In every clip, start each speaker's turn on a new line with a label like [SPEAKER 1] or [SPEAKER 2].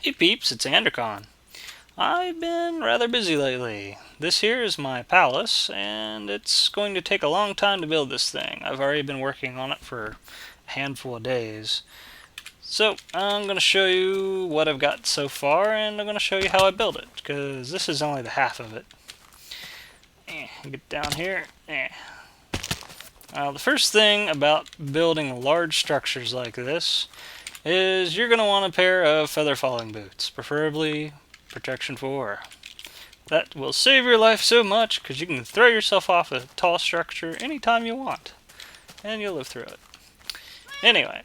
[SPEAKER 1] Hey peeps, it's Andercon. I've been rather busy lately. This here is my palace, and it's going to take a long time to build this thing. I've already been working on it for a handful of days. So, I'm going to show you what I've got so far, and I'm going to show you how I built it, because this is only the half of it. Get down here. The first thing about building large structures like this is you're going to want a pair of feather falling boots, preferably protection 4. That will save your life so much because you can throw yourself off a tall structure anytime you want, and you'll live through it. Anyway,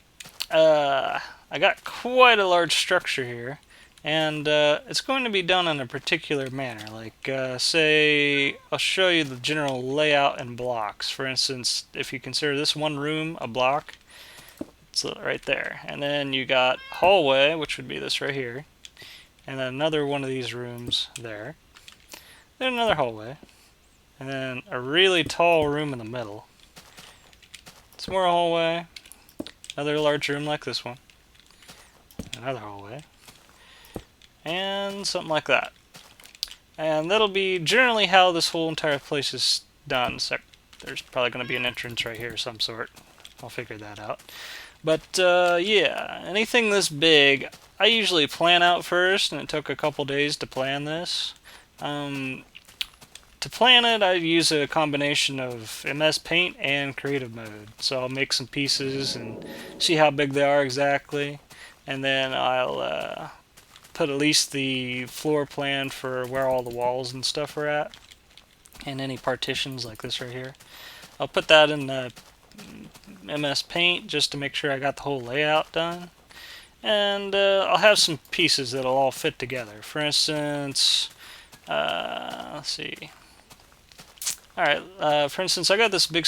[SPEAKER 1] I got quite a large structure here, and it's going to be done in a particular manner. Like, say, I'll show you the general layout and blocks. For instance, if you consider this one room a block, it's right there. And then you got hallway, which would be this right here. And then another one of these rooms there. Then another hallway. And then a really tall room in the middle. Some more hallway. Another large room like this one. Another hallway. And something like that. And that'll be generally how this whole entire place is done. Except there's probably going to be an entrance right here of some sort. I'll figure that out. But yeah, anything this big, I usually plan out first, and it took a couple days to plan this. To plan it, I use a combination of MS Paint and Creative Mode. So I'll make some pieces and see how big they are exactly, and then I'll put at least the floor plan for where all the walls and stuff are at, and any partitions like this right here. I'll put that in MS Paint just to make sure I got the whole layout done, and I'll have some pieces that'll all fit together. For instance, let's see. Alright, for instance, I got this big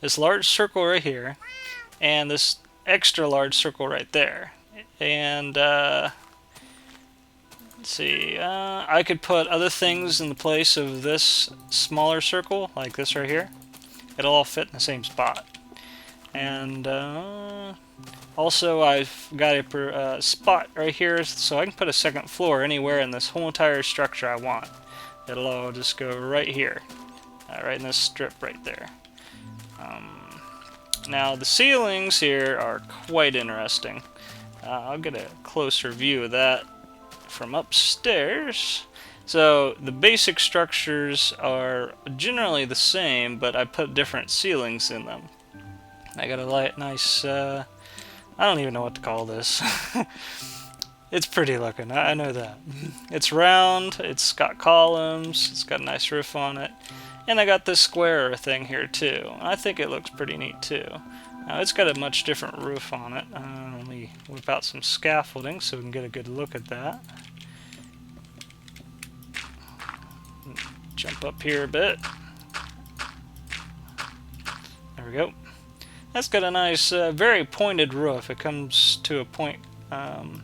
[SPEAKER 1] this large circle right here, and this extra large circle right there. And let's see, I could put other things in the place of this smaller circle, like this right here. It'll all fit in the same spot. And also I've got a spot right here, so I can put a second floor anywhere in this whole entire structure I want. It'll all just go right here, right in this strip right there. Now the ceilings here are quite interesting. I'll get a closer view of that from upstairs. So the basic structures are generally the same, but I put different ceilings in them. I got a nice, I don't even know what to call this. It's pretty looking, I know that. It's round, it's got columns, it's got a nice roof on it, and I got this square thing here too. I think it looks pretty neat too. Now it's got a much different roof on it. Let me whip out some scaffolding so we can get a good look at that. Jump up here a bit. There we go. That's got a nice, very pointed roof. It comes to a point, and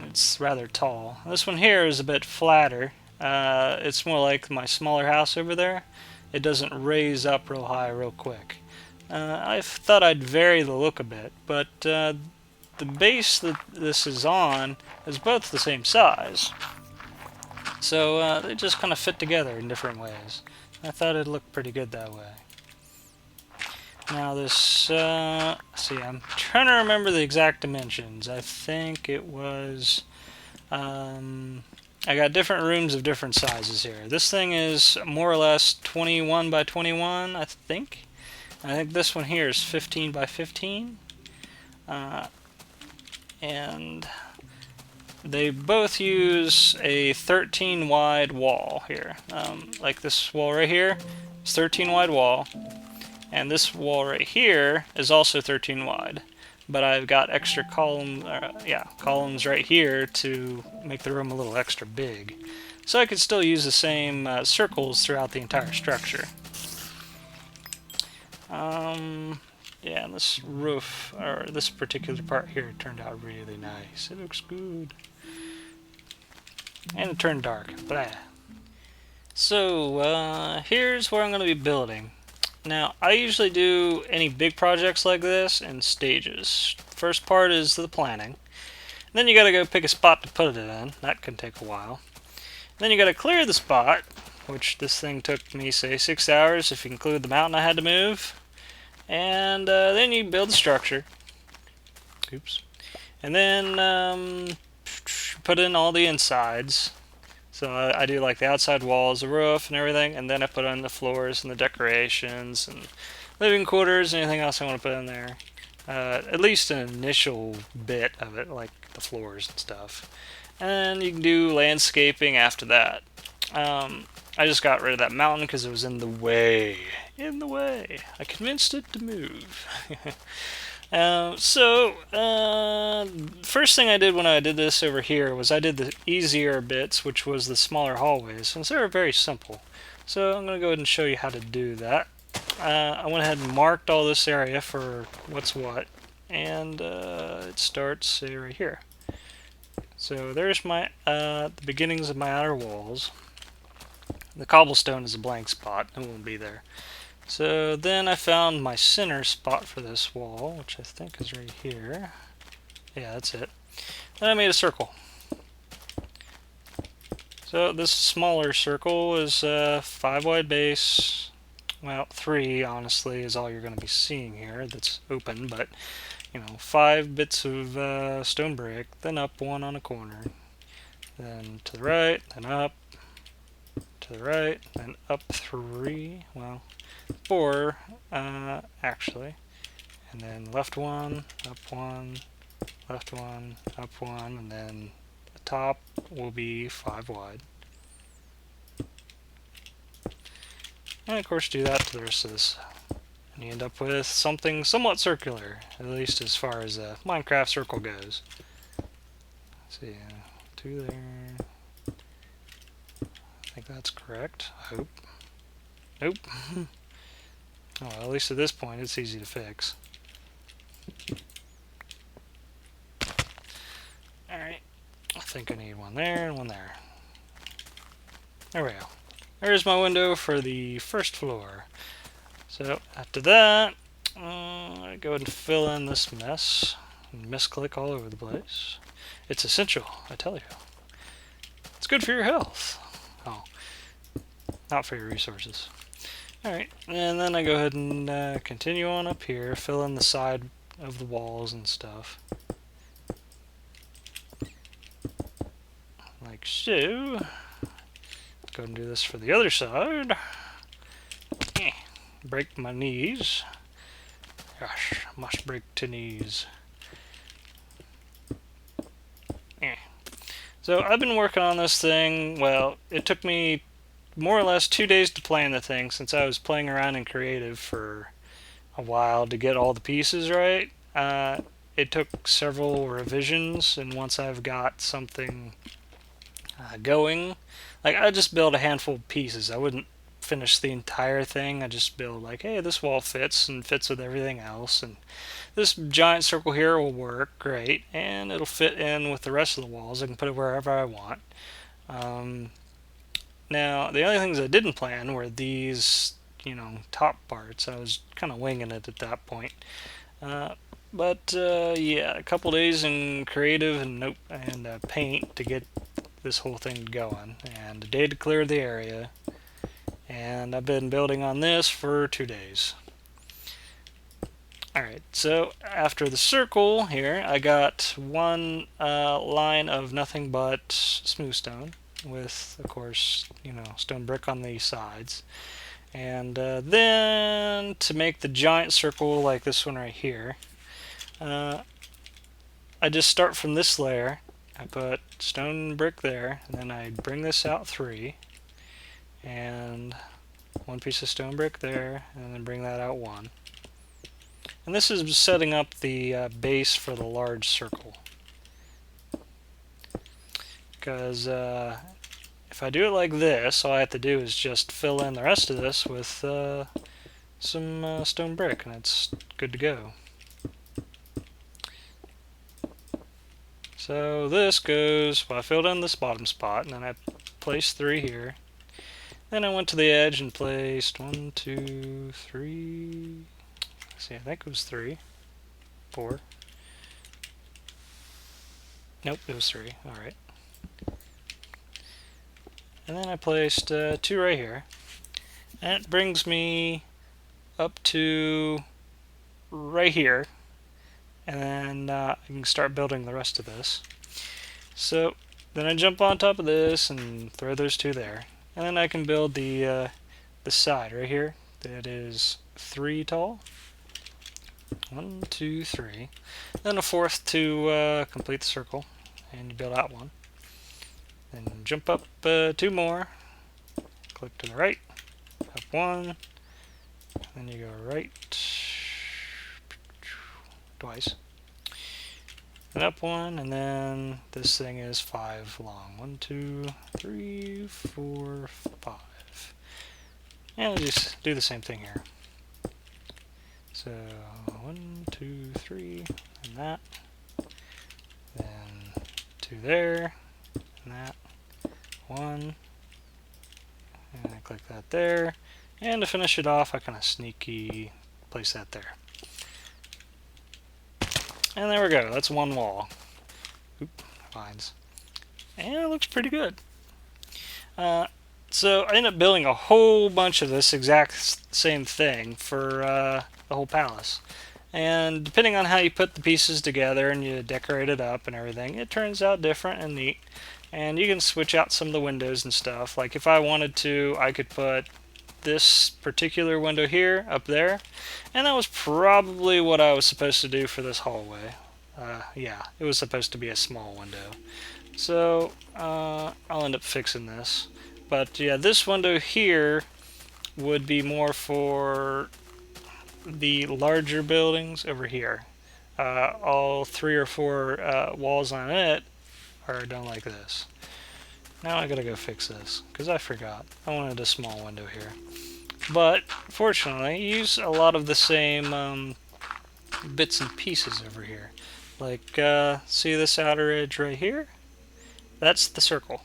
[SPEAKER 1] it's rather tall. This one here is a bit flatter. It's more like my smaller house over there. It doesn't raise up real high real quick. I thought I'd vary the look a bit, but the base that this is on is both the same size. So they just kind of fit together in different ways. I thought it looked pretty good that way. Now this, see, I'm trying to remember the exact dimensions. I think it was, I got different rooms of different sizes here. This thing is more or less 21 by 21, I think. I think this one here is 15 by 15. And they both use a 13 wide wall here. Like this wall right here is 13 wide wall, and this wall right here is also 13 wide. But I've got extra columns right here to make the room a little extra big. So I could still use the same circles throughout the entire structure. Yeah, and this roof, or this particular part here, turned out really nice. It looks good. And it turned dark. Blah. So, here's where I'm going to be building. Now, I usually do any big projects like this in stages. first part is the planning. Then you gotta go pick a spot to put it in. That can take a while. Then you gotta clear the spot, which this thing took me, say, 6 hours if you include the mountain I had to move. And then you build the structure. Oops. And then put in all the insides. So I do like the outside walls, the roof, and everything, and then I put in the floors and the decorations and living quarters and anything else I want to put in there. At least an initial bit of it, like the floors and stuff. And you can do landscaping after that. I just got rid of that mountain because it was in the way. In the way. I convinced it to move. First thing I did when I did this over here was I did the easier bits, which was the smaller hallways, since they were very simple. So I'm going to go ahead and show you how to do that. I went ahead and marked all this area for what's what, and it starts, say, right here. So there's my the beginnings of my outer walls. The cobblestone is a blank spot, it won't be there. So then I found my center spot for this wall, which I think is right here. Yeah, that's it. Then I made a circle. So this smaller circle is 5 wide base. Well, 3 honestly is all you're going to be seeing here that's open, but you know, 5 bits of stone brick, then up 1 on a corner, then to the right, then up, to the right, then up 3, well, 4 actually, and then left 1, up 1, left 1, up 1, and then the top will be 5 wide. And of course do that to the rest of this. And you end up with something somewhat circular, at least as far as a Minecraft circle goes. Let's see, 2 there. I think that's correct, I hope. Nope. Oh, well, at least at this point it's easy to fix. Alright, I think I need 1 there and 1 there. There we go. There's my window for the first floor. So after that, I go ahead and fill in this mess and misclick all over the place. It's essential, I tell you. It's good for your health. Oh, not for your resources. Alright, and then I go ahead and continue on up here, fill in the side of the walls and stuff. Like so. Go and do this for the other side. Break my knees. Gosh, must break to knees. So I've been working on this thing. Well, it took me more or less 2 days to plan the thing since I was playing around in Creative for a while to get all the pieces right. It took several revisions, and once I've got something going, like I just build a handful of pieces. I wouldn't finish the entire thing. I just build like, hey, this wall fits and fits with everything else, and this giant circle here will work great, and it'll fit in with the rest of the walls. I can put it wherever I want. Now, the only things I didn't plan were these, you know, top parts. I was kind of winging it at that point. Yeah, a couple days in Creative and Paint to get this whole thing going, and a day to clear the area. And I've been building on this for 2 days. Alright, so after the circle here, I got 1 line of nothing but smooth stone with, of course, you know, stone brick on the sides. And then to make the giant circle like this one right here, I just start from this layer. I put stone brick there, and then I bring this out 3, and 1 piece of stone brick there, and then bring that out 1. And this is setting up the base for the large circle. Because if I do it like this, all I have to do is just fill in the rest of this with some stone brick, and it's good to go. So this goes, well, I filled in this bottom spot, and then I placed 3 here. Then I went to the edge and placed 1, 2, 3. Let's see, I think it was 3, 4. Nope, it was 3. Alright. And then I placed 2 right here. And it brings me up to right here. And then I can start building the rest of this. So then I jump on top of this and throw those 2 there. And then I can build the side right here that is 3 tall. 1, 2, 3. Then a 4th to complete the circle. And you build out 1. Then jump up 2 more. Click to the right. Up 1. Then you go right. Twice. Then up 1, and then this thing is 5 long. 1, 2, 3, 4, 5. And I'll just do the same thing here. So 1, 2, 3, and that. Then 2 there, and that. 1. And I click that there. And to finish it off, I kind of sneaky place that there. And there we go. That's 1 wall. Oop, lines. And it looks pretty good. So I ended up building a whole bunch of this exact same thing for the whole palace. And depending on how you put the pieces together and you decorate it up and everything, it turns out different and neat. And you can switch out some of the windows and stuff. Like if I wanted to, I could put this particular window here up there, and that was probably what I was supposed to do for this hallway. Yeah, it was supposed to be a small window. So I'll end up fixing this. But yeah, this window here would be more for the larger buildings over here. All 3 or 4 walls on it are done like this. Now I gotta go fix this, because I forgot. I wanted a small window here. But, fortunately, you use a lot of the same bits and pieces over here. Like, see this outer edge right here? That's the circle.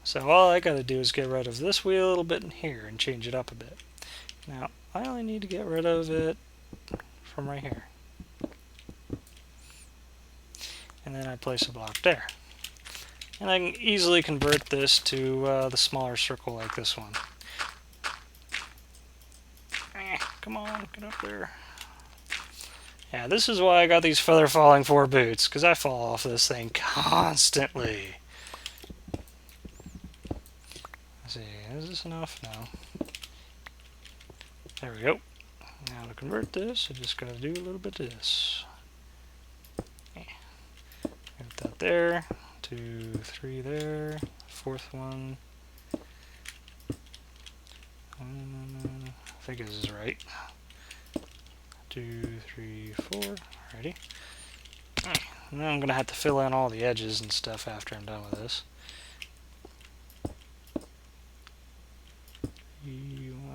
[SPEAKER 1] So all I gotta do is get rid of this wheel a little bit in here and change it up a bit. Now, I only need to get rid of it from right here. And then I place a block there. And I can easily convert this to the smaller circle like this one. Come on, get up there. Yeah, this is why I got these feather falling 4 boots, because I fall off this thing constantly. Let's see, is this enough? No. There we go. Now to convert this, I just gotta do a little bit of this. Get that there. 2, 3 there. 4th one. I think this is right. 2, 3, 4. Alrighty. Now I'm gonna have to fill in all the edges and stuff after I'm done with this.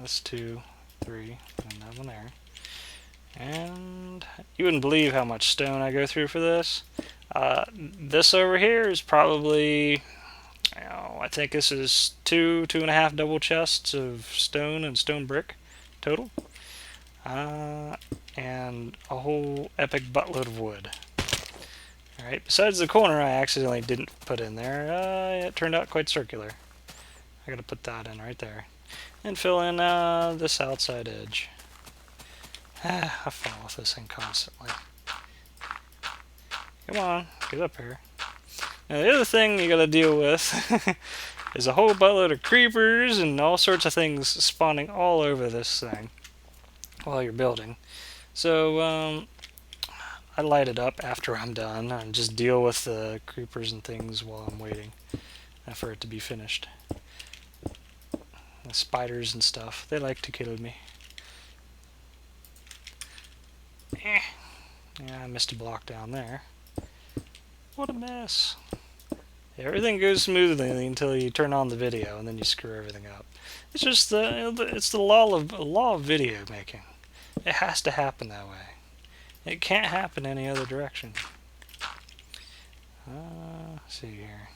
[SPEAKER 1] That's 2, 3, and that one there. And you wouldn't believe how much stone I go through for this. This over here is probably, I think this is 2.5 double chests of stone and stone brick total. And a whole epic buttload of wood. Alright, besides the corner I accidentally didn't put in there, it turned out quite circular. I gotta put that in right there. And fill in this outside edge. I fall off this thing constantly. Come on, get up here. Now the other thing you gotta deal with is a whole buttload of creepers and all sorts of things spawning all over this thing while you're building. So I light it up after I'm done and just deal with the creepers and things while I'm waiting for it to be finished. The spiders and stuff, they like to kill me. Yeah, I missed a block down there. What a mess. Everything goes smoothly until you turn on the video and then you screw everything up. It's just the law of video making. It has to happen that way. It can't happen any other direction. Let's see here.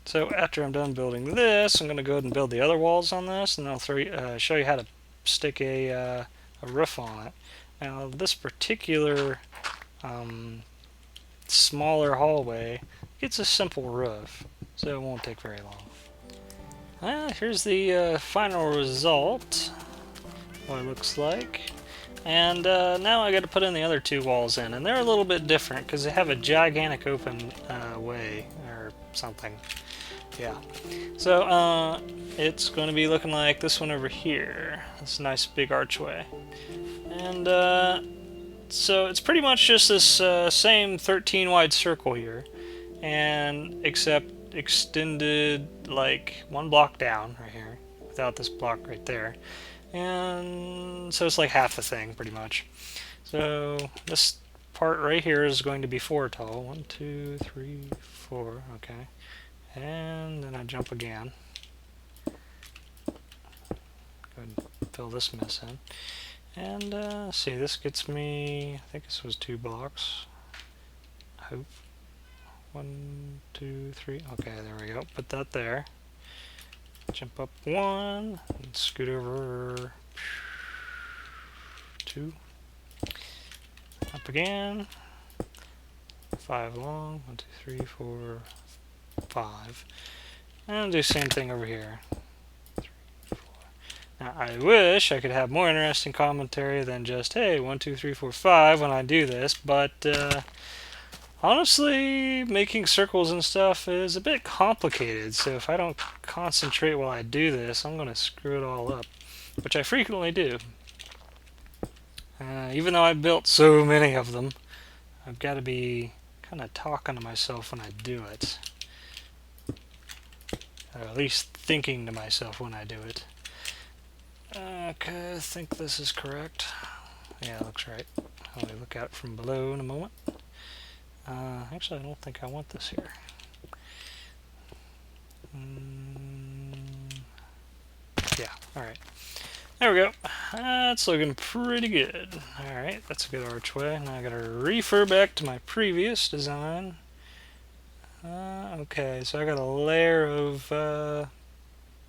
[SPEAKER 1] So after I'm done building this, I'm going to go ahead and build the other walls on this, and I'll show you how to stick a roof on it. Now this particular smaller hallway gets a simple roof, so it won't take very long. Here's the final result, what it looks like. And now I got to put in the other two walls in, and they're a little bit different because they have a gigantic open way or something. Yeah. So it's going to be looking like this one over here. This nice big archway. And so it's pretty much just this same 13 wide circle here, and except extended like one block down right here without this block right there. And so it's like half the thing pretty much. So this part right here is going to be 4 tall. 1, 2, 3, 4. Okay. And then I jump again. Go ahead and fill this mess in. And see, this gets me, I think this was 2 blocks. I hope. 1, 2, 3. Okay, there we go. Put that there. Jump up 1 and scoot over 2. Up again. 5 long. 1, 2, 3, 4, 5. And do the same thing over here. 3, 4. Now I wish I could have more interesting commentary than just, hey, 1, 2, 3, 4, 5 when I do this, but honestly, making circles and stuff is a bit complicated, so if I don't concentrate while I do this, I'm going to screw it all up, which I frequently do. Even though I've built so many of them, I've got to be kind of talking to myself when I do it. Or at least thinking to myself when I do it. Okay, I think this is correct. Yeah, it looks right. I'll look at it from below in a moment. Actually, I don't think I want this here. Yeah, alright. There we go. That's looking pretty good. Alright, that's a good archway. Now I gotta refer back to my previous design. Okay, so I got a layer of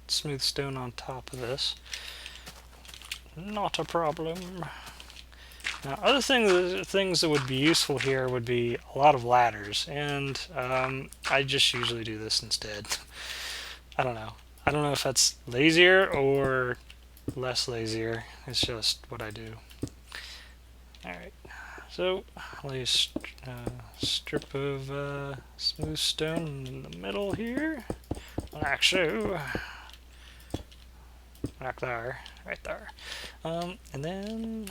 [SPEAKER 1] smooth stone on top of this. Not a problem. Now, other things that would be useful here would be a lot of ladders, and I just usually do this instead. I don't know. I don't know if that's lazier or less lazier. It's just what I do. Alright, so lay a strip of smooth stone in the middle here, like so. Back there, right there. And then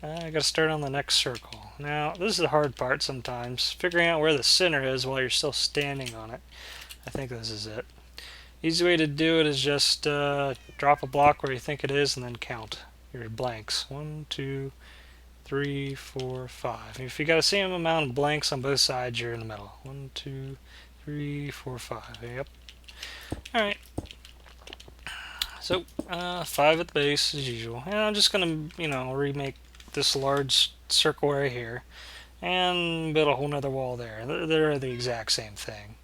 [SPEAKER 1] I gotta start on the next circle. Now, this is the hard part sometimes, figuring out where the center is while you're still standing on it. I think this is it. Easy way to do it is just drop a block where you think it is and then count your blanks. 1, 2, 3, 4, 5. And if you got the same amount of blanks on both sides, you're in the middle. 1, 2, 3, 4, 5. Yep. Alright. So, 5 at the base as usual. And I'm just gonna, remake this large circle right here and build a whole nother wall there. They're the exact same thing.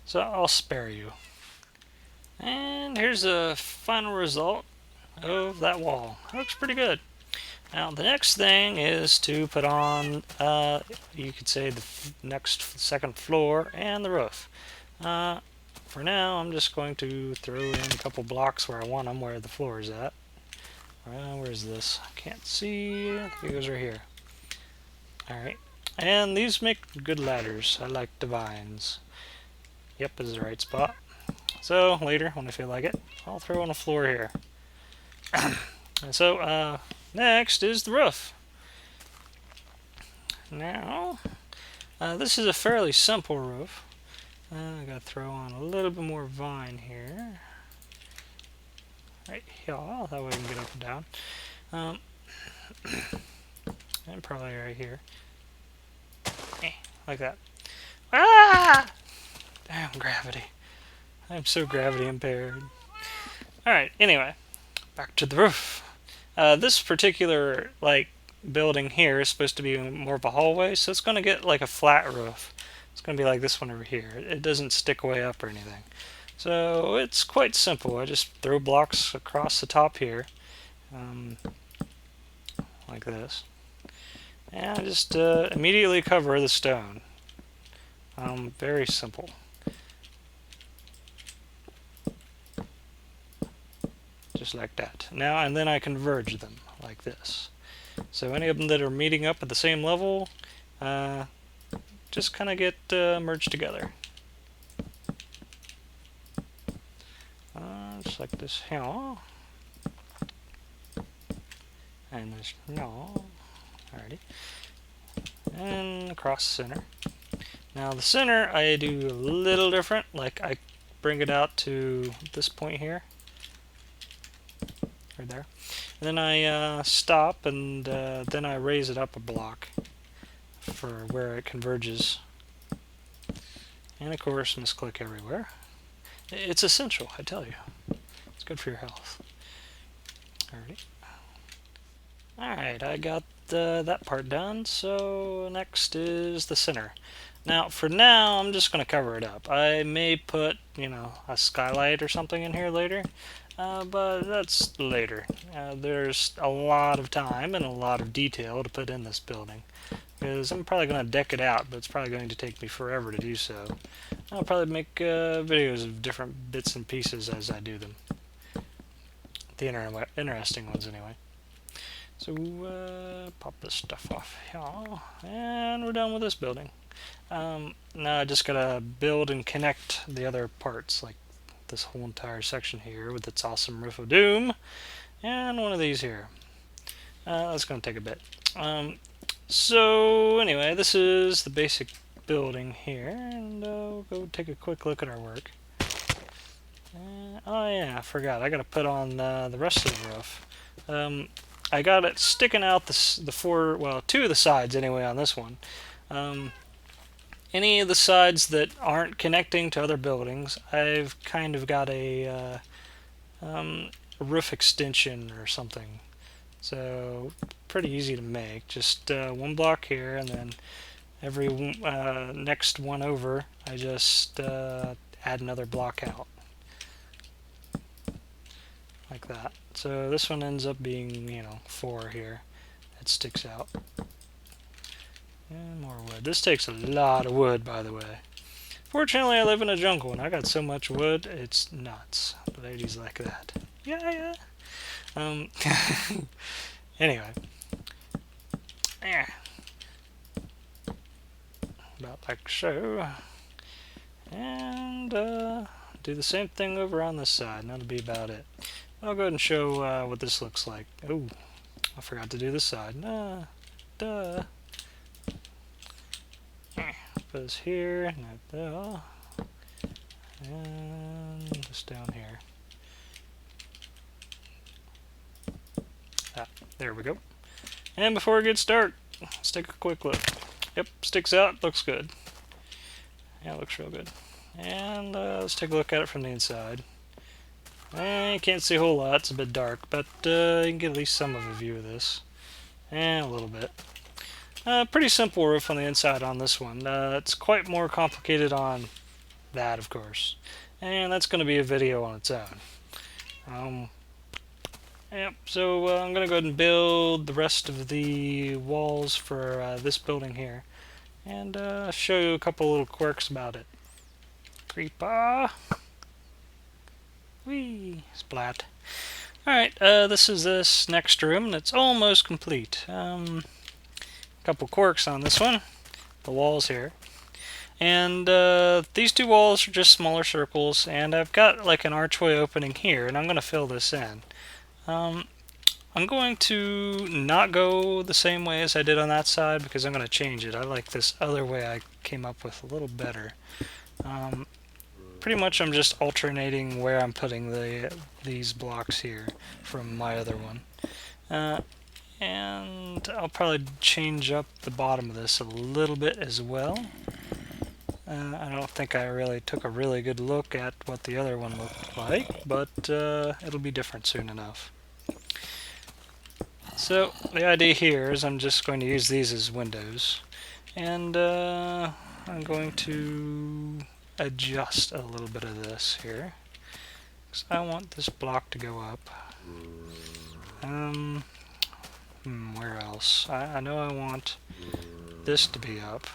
[SPEAKER 1] So I'll spare you. And here's the final result of that wall. It looks pretty good. Now the next thing is to put on, you could say, the second floor and the roof. For now, I'm just going to throw in a couple blocks where I want them, where the floor is at. Where's this? I can't see. I think it goes right here. Alright. And these make good ladders. I like divines. Yep, this is the right spot. So, later, when I feel like it, I'll throw on a floor here. And so, next is the roof. Now, this is a fairly simple roof. I gotta throw on a little bit more vine here. Right here, that way I can get up and down. And probably right here. Like that. Ah! Damn gravity. I'm so gravity impaired. Alright, anyway. Back to the roof. This particular, building here is supposed to be more of a hallway, so it's going to get like a flat roof. It's going to be like this one over here. It doesn't stick way up or anything. So it's quite simple. I just throw blocks across the top here, like this, and I just immediately cover the stone. Very simple. Just like that. Now, and then I converge them like this. So any of them that are meeting up at the same level, just kind of get merged together. Just like this here. And this no. Alrighty. And across the center. Now the center I do a little different, like I bring it out to this point here. Right there. And then I stop and then I raise it up a block for where it converges. And of course misclick everywhere. It's essential, I tell you. It's good for your health. Alright, I got that part done, so next is the center. Now, for now, I'm just going to cover it up. I may put, you know, a skylight or something in here later, but that's later. There's a lot of time and a lot of detail to put in this building, because I'm probably going to deck it out, but it's probably going to take me forever to do so. I'll probably make videos of different bits and pieces as I do them. The interesting ones, anyway. So, pop this stuff off here, and we're done with this building. Now I just gotta build and connect the other parts, like this whole entire section here with its awesome roof of doom, and one of these here. That's gonna take a bit. So anyway, this is the basic building here, and we'll go take a quick look at our work. Oh yeah, I forgot. I gotta put on the rest of the roof. I got it sticking out two of the sides anyway on this one. Any of the sides that aren't connecting to other buildings, I've kind of got a roof extension or something. So pretty easy to make. Just one block here, and then every next one over, I just add another block out. Like that. So this one ends up being, you know, 4 here. It sticks out. And more wood. This takes a lot of wood, by the way. Fortunately, I live in a jungle, and I got so much wood, it's nuts. Ladies like that. Yeah. Anyway. About like so. And do the same thing over on this side, and that'll be about it. I'll go ahead and show what this looks like. Oh, I forgot to do this side. Duh. Put this here, not there, and this down here. There we go. And before we get started, let's take a quick look. Yep, sticks out, looks good. Yeah, it looks real good. And let's take a look at it from the inside. You can't see a whole lot, it's a bit dark, but you can get at least some of a view of this. And a little bit. Pretty simple roof on the inside on this one. It's quite more complicated on that, of course. And that's going to be a video on its own. Yep, so I'm going to go ahead and build the rest of the walls for this building here. And show you a couple little quirks about it. Creeper! Whee! Splat. Alright, this is this next room, and it's almost complete. Couple quirks on this one. The walls here. And these two walls are just smaller circles, and I've got like an archway opening here, and I'm going to fill this in. I'm going to not go the same way as I did on that side, because I'm going to change it. I like this other way I came up with a little better. Pretty much I'm just alternating where I'm putting these blocks here from my other one. And I'll probably change up the bottom of this a little bit as well. I don't think I really took a really good look at what the other one looked like, but it'll be different soon enough. So the idea here is I'm just going to use these as windows, and I'm going to adjust a little bit of this here, because I want this block to go up. Where else? I know I want this to be up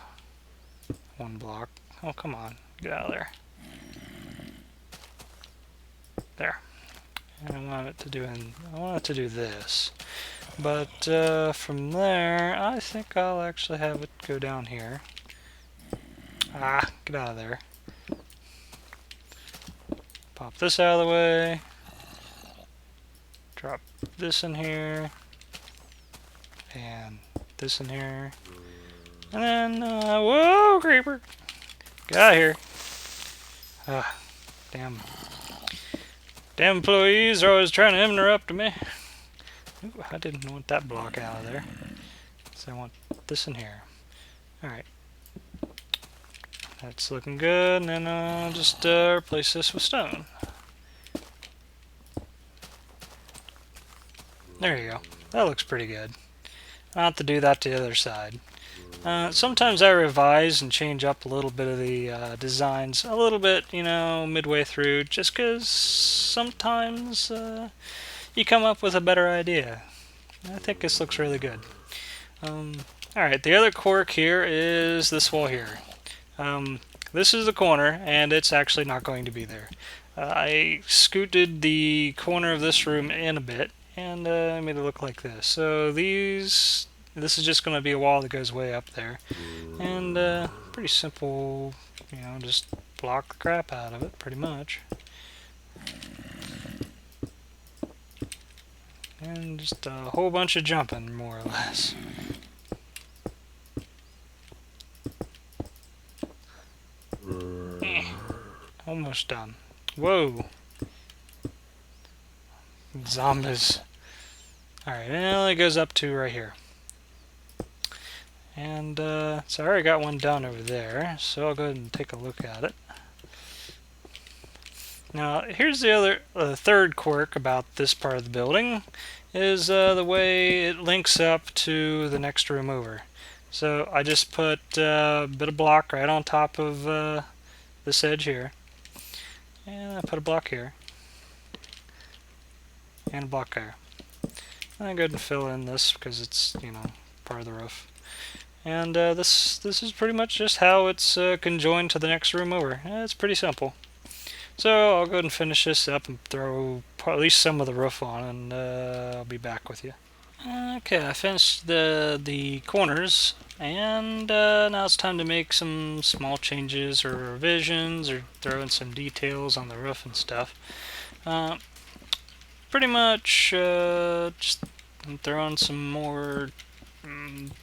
[SPEAKER 1] one block. Oh, come on. Get out of there. There. And I want it to do this. But from there, I think I'll actually have it go down here. Ah, get out of there. Pop this out of the way. Drop this in here. And this in here. And then, whoa, creeper! Get out of here. Ah, damn. Damn employees are always trying to interrupt me. Ooh, I didn't want that block out of there. So I want this in here. Alright. That's looking good, and then I'll just replace this with stone. There you go. That looks pretty good. I'll have to do that to the other side. Sometimes I revise and change up a little bit of the designs a little bit, you know, midway through, just because sometimes you come up with a better idea. I think this looks really good. Alright, the other quirk here is this wall here. This is the corner, and it's actually not going to be there. I scooted the corner of this room in a bit, and I made it look like this. So this is just going to be a wall that goes way up there. And pretty simple, you know, just block the crap out of it, pretty much. And just a whole bunch of jumping, more or less. Almost done. Whoa! Zombies. Alright, and it only goes up to right here. And so I already got one done over there, so I'll go ahead and take a look at it. Now, here's the third quirk about this part of the building, is the way it links up to the next room over. So I just put a bit of block right on top of this edge here. And I put a block here. And a block there. And I go ahead and fill in this because it's, you know, part of the roof. And this is pretty much just how it's conjoined to the next room over. It's pretty simple. So I'll go ahead and finish this up and throw at least some of the roof on, and I'll be back with you. Okay, I finished the corners, and now it's time to make some small changes or revisions, or throw in some details on the roof and stuff. Pretty much just throw in some more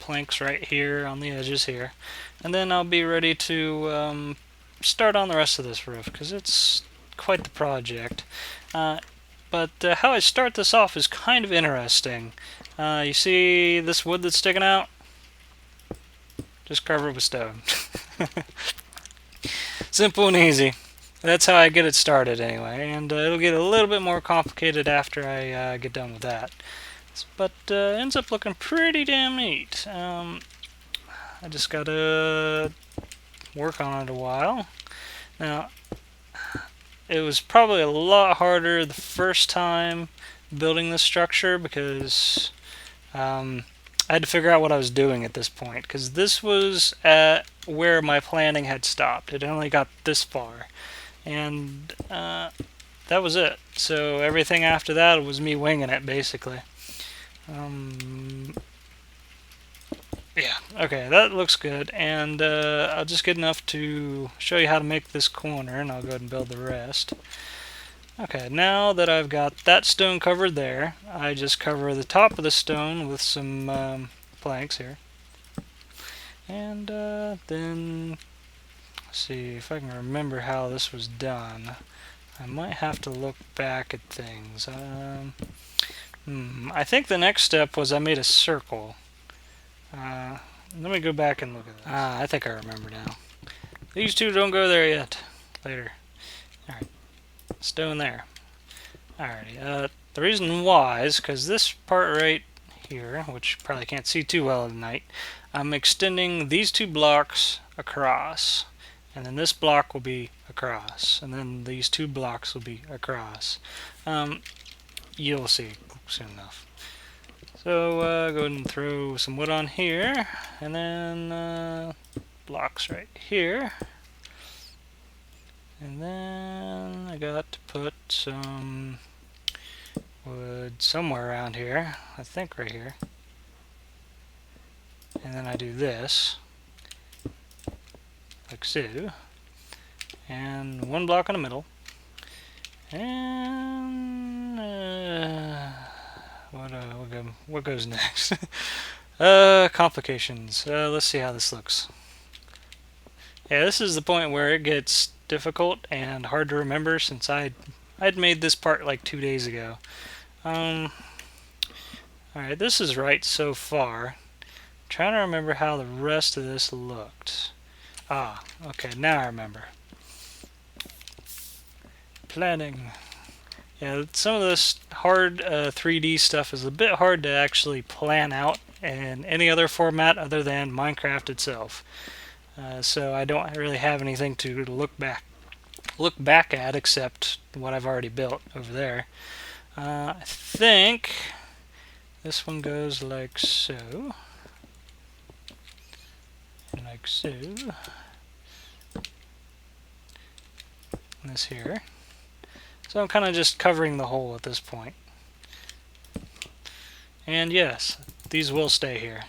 [SPEAKER 1] planks right here on the edges here, and then I'll be ready to start on the rest of this roof, because it's quite the project. But how I start this off is kind of interesting. You see this wood that's sticking out? Just cover it with stone. Simple and easy. That's how I get it started anyway, and it'll get a little bit more complicated after I get done with that. But ends up looking pretty damn neat. I just gotta work on it a while. Now, it was probably a lot harder the first time building this structure, because I had to figure out what I was doing at this point, because this was at where my planning had stopped. It only got this far, and that was it. So everything after that was me winging it, basically. Yeah, okay, that looks good, and I'll just get enough to show you how to make this corner, and I'll go ahead and build the rest. Okay, now that I've got that stone covered there, I just cover the top of the stone with some planks here. And then, let's see if I can remember how this was done. I might have to look back at things. I think the next step was I made a circle. Let me go back and look at this. I think I remember now. These two don't go there yet. Later. Alright. Stone there. Alrighty. The reason why is because this part right here, which you probably can't see too well at night, I'm extending these two blocks across. And then this block will be across. And then these two blocks will be across. You'll see soon enough. So go ahead and throw some wood on here, and then blocks right here, And then I got to put some wood somewhere around here. I think right here. And then I do this, like so. And one block in the middle. And what goes next? Complications. Let's see how this looks. Yeah, this is the point where it gets difficult and hard to remember since I'd made this part like 2 days ago. Alright, this is right so far. I'm trying to remember how the rest of this looked. Ah, okay, now I remember. Planning. Yeah, some of this hard 3D stuff is a bit hard to actually plan out in any other format other than Minecraft itself. So I don't really have anything to look back at except what I've already built over there. I think this one goes like so. Like so. And this here. So I'm kind of just covering the hole at this point. And yes, these will stay here.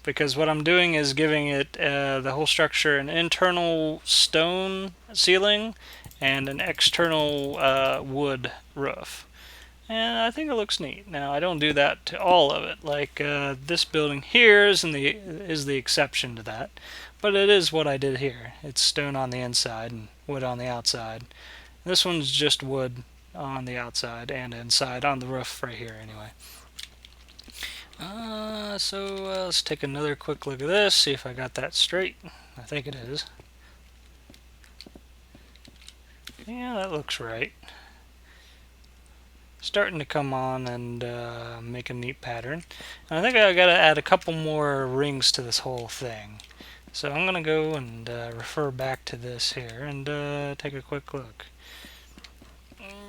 [SPEAKER 1] Because what I'm doing is giving it the whole structure an internal stone ceiling and an external wood roof. And I think it looks neat. Now I don't do that to all of it. Like this building here is the exception to that, but it is what I did here. It's stone on the inside and wood on the outside. This one's just wood on the outside and inside on the roof right here anyway. So let's take another quick look at this, see if I got that straight. I think it is. Yeah, that looks right. Starting to come on and make a neat pattern. And I think I gotta add a couple more rings to this whole thing. So I'm gonna go and refer back to this here and take a quick look.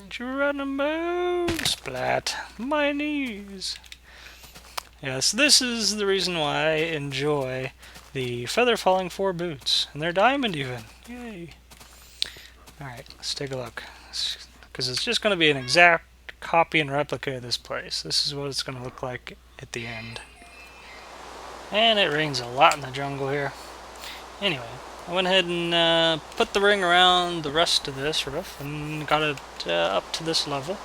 [SPEAKER 1] Geronimo! Splat! My knees! Yes, this is the reason why I enjoy the Feather Falling 4 boots. And they're diamond even. Yay! Alright, let's take a look. Because it's just going to be an exact copy and replica of this place. This is what it's going to look like at the end. And it rains a lot in the jungle here. Anyway, I went ahead and put the ring around the rest of this roof and got it up to this level.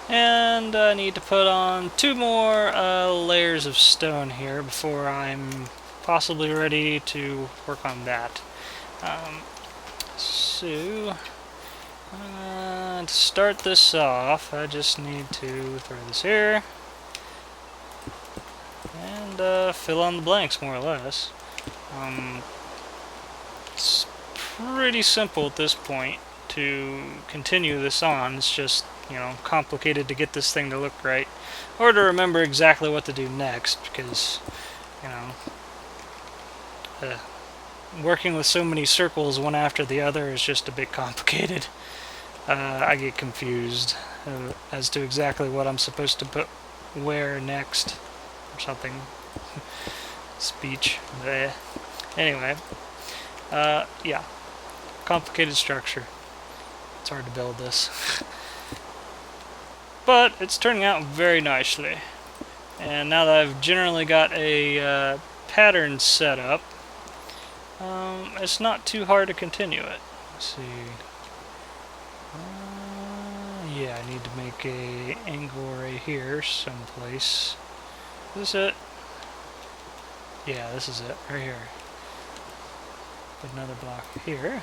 [SPEAKER 1] And I need to put on 2 more layers of stone here before I'm possibly ready to work on that. To start this off, I just need to throw this here and fill in the blanks more or less. It's pretty simple at this point to continue this on. It's just, you know, complicated to get this thing to look right or to remember exactly what to do next because, you know, working with so many circles one after the other is just a bit complicated. I get confused as to exactly what I'm supposed to put where next or something. Speech. Bleh. Anyway, yeah, complicated structure. It's hard to build this. But it's turning out very nicely. And now that I've generally got a pattern set up, it's not too hard to continue it. Let's see. Yeah, I need to make a angle right here someplace. Is this it? Yeah, this is it, right here. Put another block here.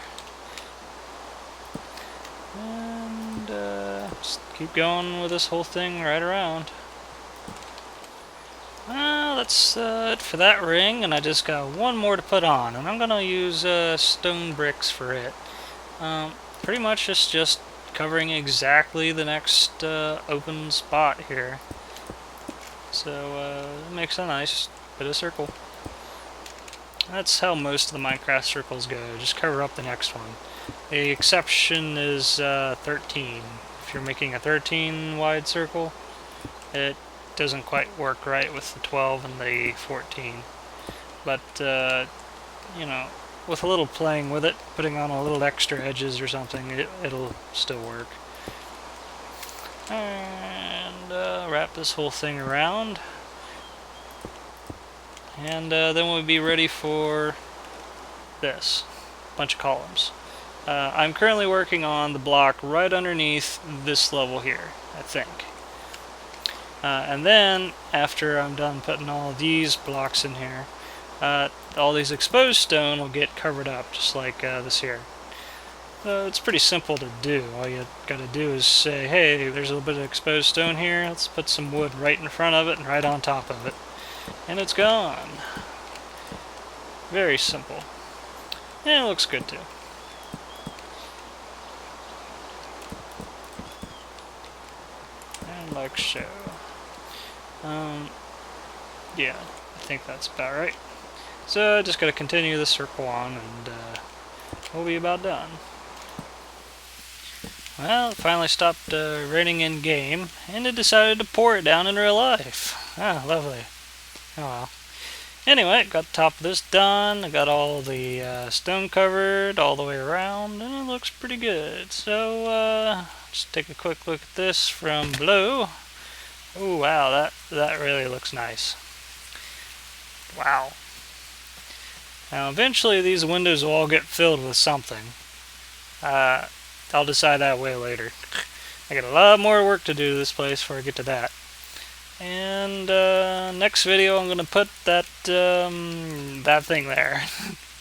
[SPEAKER 1] And just keep going with this whole thing right around. That's it for that ring, and I just got one more to put on, and I'm gonna use stone bricks for it. Pretty much it's just covering exactly the next open spot here. So it makes a nice bit of circle. That's how most of the Minecraft circles go, just cover up the next one. The exception is 13. If you're making a 13 wide circle, it doesn't quite work right with the 12 and the 14. But, you know, with a little playing with it, putting on a little extra edges or something, it'll still work. And wrap this whole thing around. And then we'll be ready for this. Bunch of columns. I'm currently working on the block right underneath this level here, I think. And then, after I'm done putting all these blocks in here, all these exposed stone will get covered up, just like this here. It's pretty simple to do. All you gotta do is say, hey, there's a little bit of exposed stone here, let's put some wood right in front of it and right on top of it. And it's gone. Very simple. And it looks good too. And like so. Yeah, I think that's about right. So I just gotta continue the circle on and we'll be about done. Well, it finally stopped raining in game, and it decided to pour it down in real life. Ah, lovely. Oh well. Anyway, got the top of this done. I got all the stone covered all the way around, and it looks pretty good. So, just take a quick look at this from below. Oh wow, that really looks nice. Wow. Now, eventually these windows will all get filled with something. I'll decide that way later. I got a lot more work to do to this place before I get to that. And next video I'm going to put that that thing there.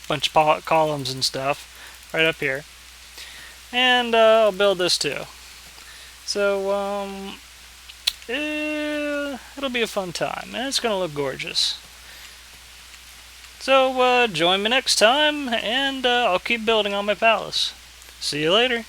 [SPEAKER 1] Bunch of columns and stuff right up here. And I'll build this too. So it'll be a fun time, and it's going to look gorgeous. So join me next time, and I'll keep building on my palace. See you later.